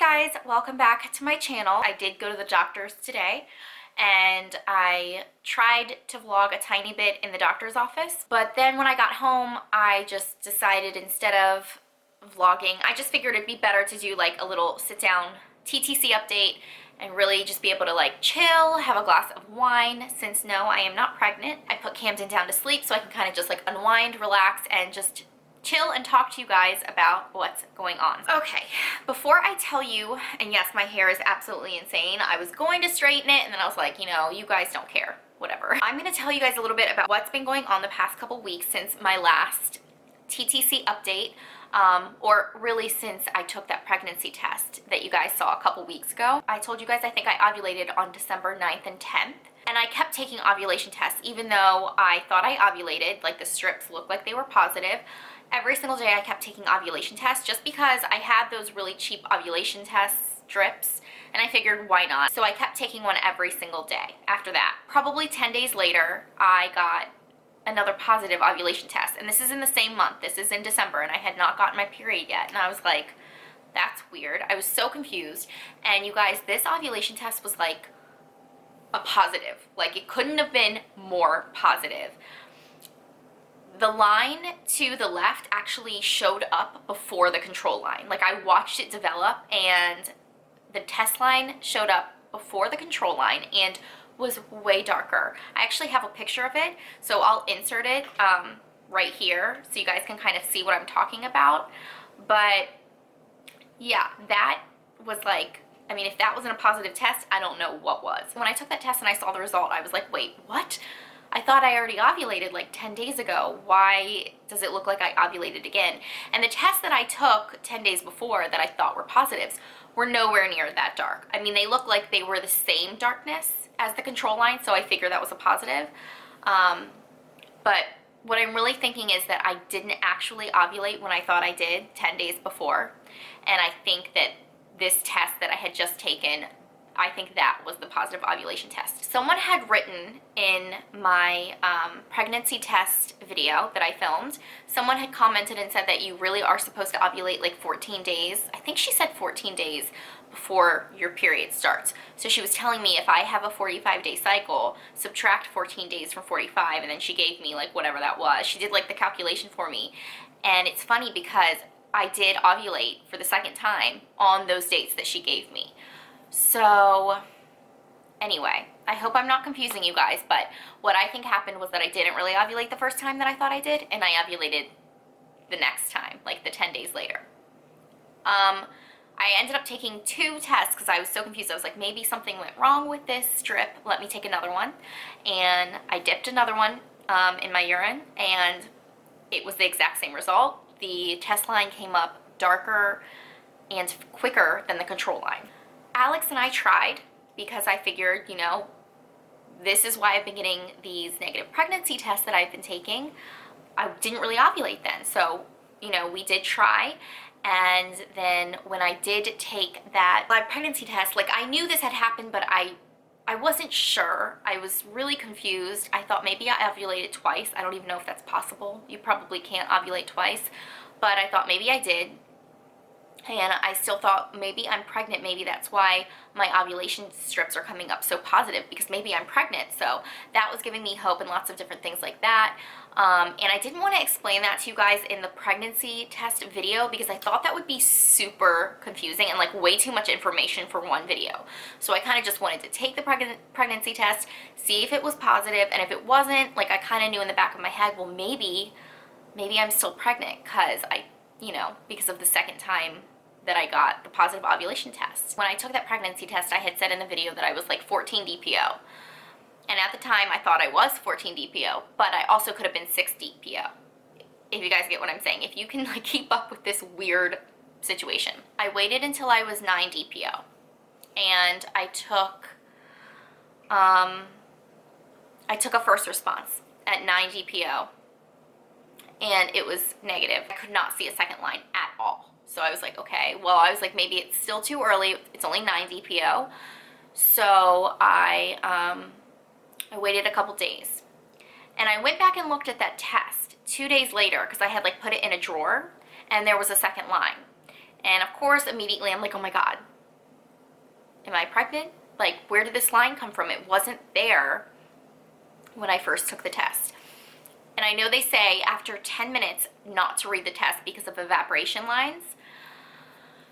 guys, welcome back to my channel. I did go to the doctor's today and I tried to vlog a tiny bit in the doctor's office, but then when I got home I just decided instead of vlogging, I just figured it'd be better to do like a little sit down TTC update and really just be able to like chill, have a glass of wine. Since no, I am not pregnant, I put Camden down to sleep so I can kind of just like unwind, relax, and just chill and talk to you guys about what's going on. Okay, before I tell you, and yes, my hair is absolutely insane. I was going to straighten it and then I was like, you know, you guys don't care, whatever. I'm gonna tell you guys a little bit about what's been going on the past couple weeks since my last TTC update, or really since I took that pregnancy test that you guys saw a couple weeks ago. I told you guys I think I ovulated on December 9th and 10th. And I kept taking ovulation tests even though I thought I ovulated, like the strips looked like they were positive. Every single day I kept taking ovulation tests just because I had those really cheap ovulation test strips and I figured why not. So I kept taking one every single day after that. Probably 10 days later I got another positive ovulation test, and this is in the same month. This is in December and I had not gotten my period yet, and I was like, that's weird. I was so confused. And you guys, this ovulation test was like a positive. Like it couldn't have been more positive. The line to the left actually showed up before the control line. Like I watched it develop and the test line showed up before the control line and was way darker. I actually have a picture of it, so I'll insert it right here so you guys can kind of see what I'm talking about. But yeah, that was like, I mean, if that wasn't a positive test, I don't know what was. When I took that test and I saw the result, I was like, wait, what? I thought I already ovulated like 10 days ago. Why does it look like I ovulated again? And the tests that I took 10 days before that I thought were positives were nowhere near that dark. I mean, they looked like they were the same darkness as the control line, so I figured that was a positive. But what I'm really thinking is that I didn't actually ovulate when I thought I did 10 days before. And I think that this test that I had just taken, I think that was the positive ovulation test. Someone had written in my pregnancy test video that I filmed, someone had commented and said that you really are supposed to ovulate like 14 days. I think she said 14 days before your period starts. So she was telling me if I have a 45-day cycle, subtract 14 days from 45, and then she gave me like whatever that was. She did like the calculation for me. And it's funny because I did ovulate for the second time on those dates that she gave me. So anyway, I hope I'm not confusing you guys, but what I think happened was that I didn't really ovulate the first time that I thought I did, and I ovulated the next time, like the 10 days later. I ended up taking 2 tests because I was so confused. I was like, maybe something went wrong with this strip. Let me take another one. And I dipped another one in my urine, and it was the exact same result. The test line came up darker and quicker than the control line. Alex and I tried because I figured, you know, this is why I've been getting these negative pregnancy tests that I've been taking. I didn't really ovulate then, so, you know, we did try. And then when I did take that pregnancy test, like I knew this had happened, but I wasn't sure. I was really confused. I thought maybe I ovulated twice. I don't even know if that's possible. You probably can't ovulate twice, but I thought maybe I did. And I still thought maybe I'm pregnant. Maybe that's why my ovulation strips are coming up so positive, because maybe I'm pregnant. So that was giving me hope and lots of different things like that. And I didn't want to explain that to you guys in the pregnancy test video because I thought that would be super confusing and like way too much information for one video. So I kind of just wanted to take the pregnancy test, see if it was positive, and if it wasn't, like I kind of knew in the back of my head, well, maybe I'm still pregnant because of the second time that I got the positive ovulation test. When I took that pregnancy test, I had said in the video that I was like 14 DPO. And at the time, I thought I was 14 DPO, but I also could have been 6 DPO. If you guys get what I'm saying. If you can like keep up with this weird situation. I waited until I was 9 DPO. And I took a first response at 9 DPO. And it was negative. I could not see a second line at all. So I was like, okay, well, I was like, maybe it's still too early. It's only 9 DPO. So I waited a couple days. And I went back and looked at that test 2 days later because I had like put it in a drawer and there was a second line. And of course, immediately I'm like, oh my God, am I pregnant? Like, where did this line come from? It wasn't there when I first took the test. And I know they say after 10 minutes not to read the test because of evaporation lines.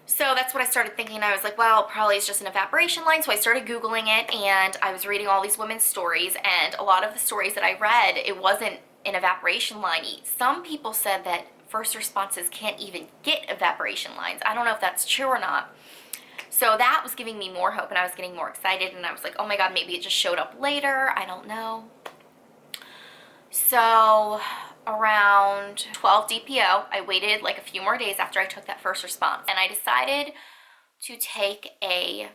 So that's what I started thinking. I was like, well, probably it's just an evaporation line. So I started Googling it, and I was reading all these women's stories, and a lot of the stories that I read, it wasn't an evaporation line. Some people said that first responses can't even get evaporation lines. I don't know if that's true or not. So that was giving me more hope, and I was getting more excited, and I was like, oh my God, maybe it just showed up later. I don't know. So around 12 DPO, I waited like a few more days after I took that first response, and I decided to take a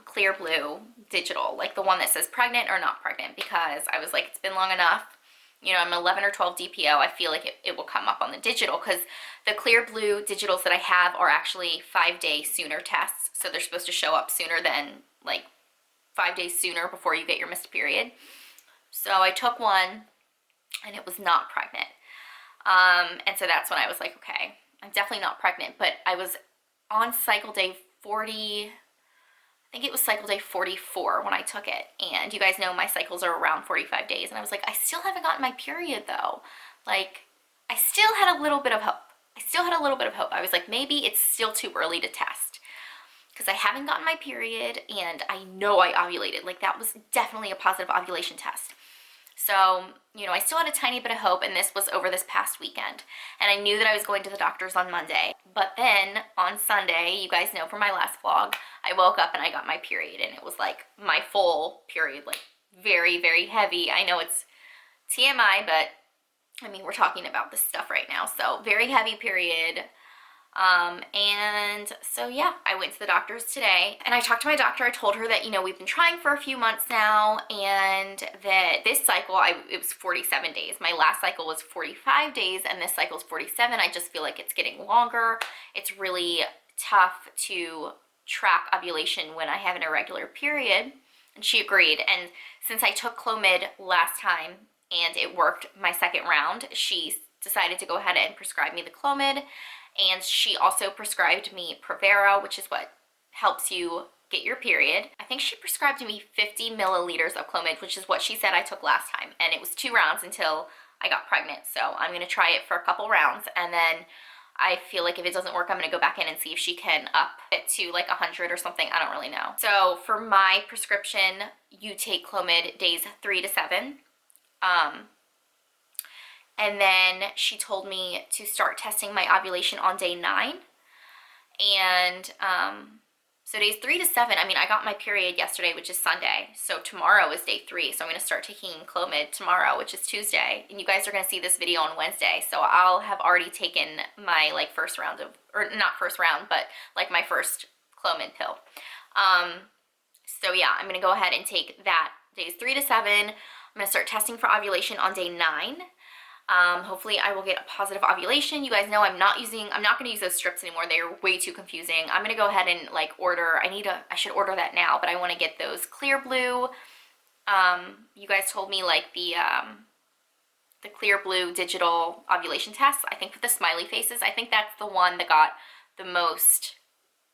clear blue digital, like the one that says pregnant or not pregnant, because I was like, it's been long enough. You know, I'm 11 or 12 DPO. I feel like it will come up on the digital, because the clear blue digitals that I have are actually 5-day sooner tests. So they're supposed to show up sooner than, like, 5 days sooner before you get your missed period. So I took one, and it was not pregnant. And so that's when I was like, okay, I'm definitely not pregnant. But I was on cycle day 40, I think it was cycle day 44 when I took it. And you guys know my cycles are around 45 days. And I was like, I still haven't gotten my period though. Like, I still had a little bit of hope. I was like, maybe it's still too early to test, because I haven't gotten my period and I know I ovulated. Like, that was definitely a positive ovulation test. So, you know, I still had a tiny bit of hope, and this was over this past weekend. And I knew that I was going to the doctor's on Monday. But then on Sunday, you guys know from my last vlog, I woke up and I got my period, and it was like my full period, like very, very heavy. I know it's TMI, but I mean, we're talking about this stuff right now. So very heavy period. And so yeah, I went to the doctor's today, and I talked to my doctor. I told her that, you know, we've been trying for a few months now, and that this cycle, it was 47 days. My last cycle was 45 days, and this cycle is 47. I just feel like it's getting longer. It's really tough to track ovulation when I have an irregular period. And she agreed. And since I took Clomid last time and it worked my second round, she decided to go ahead and prescribe me the Clomid. And she also prescribed me Provera, which is what helps you get your period. I think she prescribed me 50 milliliters of Clomid, which is what she said I took last time. And it was 2 rounds until I got pregnant. So I'm going to try it for a couple rounds. And then I feel like if it doesn't work, I'm going to go back in and see if she can up it to like 100 or something. I don't really know. So for my prescription, you take Clomid days 3 to 7. And then she told me to start testing my ovulation on day 9. And so days 3 to 7, I mean, I got my period yesterday, which is Sunday. So tomorrow is day 3. So I'm going to start taking Clomid tomorrow, which is Tuesday. And you guys are going to see this video on Wednesday. So I'll have already taken my like first round of, or not first round, but like my first Clomid pill. So yeah, I'm going to go ahead and take that days 3 to 7. I'm going to start testing for ovulation on day 9. Hopefully I will get a positive ovulation. You guys know I'm not going to use those strips anymore. They are way too confusing. I'm going to go ahead and like order, I should order that now, but I want to get those clear blue. You guys told me like the clear blue digital ovulation tests. I think with the smiley faces, I think that's the one that got the most,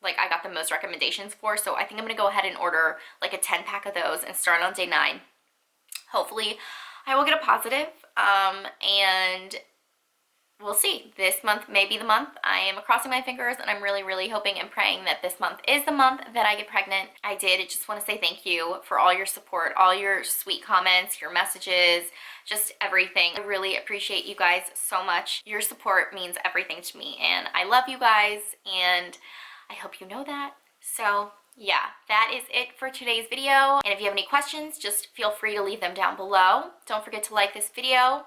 like I got the most recommendations for. So I think I'm going to go ahead and order like a 10-pack of those and start on day 9. Hopefully I will get a positive. And we'll see. This month may be the month. I am crossing my fingers, and I'm really, really hoping and praying that this month is the month that I get pregnant. I just want to say thank you for all your support, all your sweet comments, your messages, just everything. I really appreciate you guys so much. Your support means everything to me, and I love you guys, and I hope you know that. So yeah, that is it for today's video. And if you have any questions, just feel free to leave them down below. Don't forget to like this video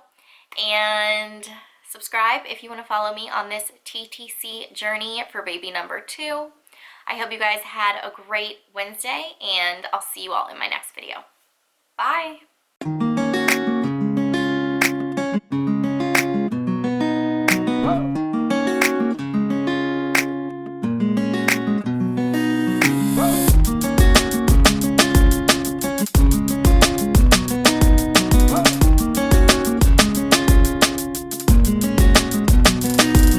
and subscribe if you want to follow me on this TTC journey for baby number 2. I hope you guys had a great Wednesday, and I'll see you all in my next video. Bye!